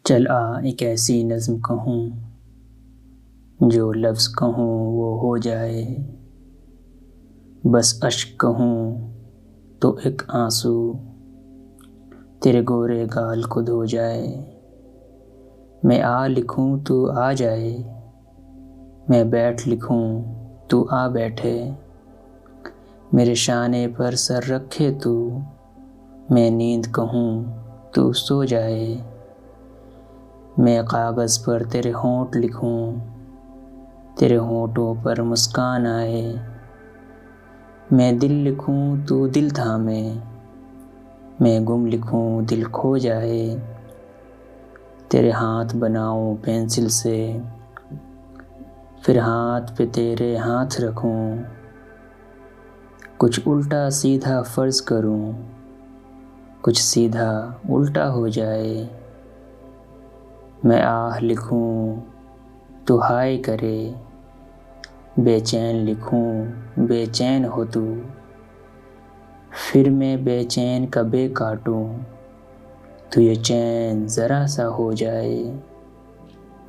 चल आ एक ऐसी नज़्म कहूँ, जो लफ्ज़ कहूँ वो हो जाए। बस अश्क कहूँ तो एक आंसू तेरे गोरे गाल को धो जाए। मैं आ लिखूँ तू आ जाए, मैं बैठ लिखूँ तू आ बैठे। मेरे शाने पर सर रखे तू, मैं नींद कहूँ तू सो जाए। मैं कागज़ पर तेरे होंठ लिखूँ, तेरे होंठों पर मुस्कान आए। मैं दिल लिखूँ तू दिल थामे, मैं गुम लिखूँ दिल खो जाए। तेरे हाथ बनाऊँ पेंसिल से, फिर हाथ पे तेरे हाथ रखूँ। कुछ उल्टा सीधा फ़र्ज़ करूँ, कुछ सीधा उल्टा हो जाए। मैं आह लिखूँ तू हाय करे, बेचैन लिखूँ बेचैन हो तू। फिर मैं बेचैन का बे काटूँ, तो ये चैन ज़रा सा हो जाए।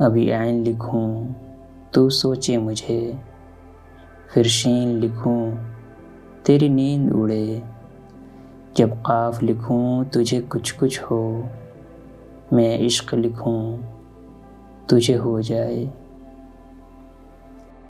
अभी ऐन लिखूँ तू सोचे मुझे, फिर शीन लिखूँ तेरी नींद उड़े। जब क़ाफ़ लिखूँ तुझे कुछ कुछ हो, मैं इश्क़ लिखूँ तुझे हो जाए।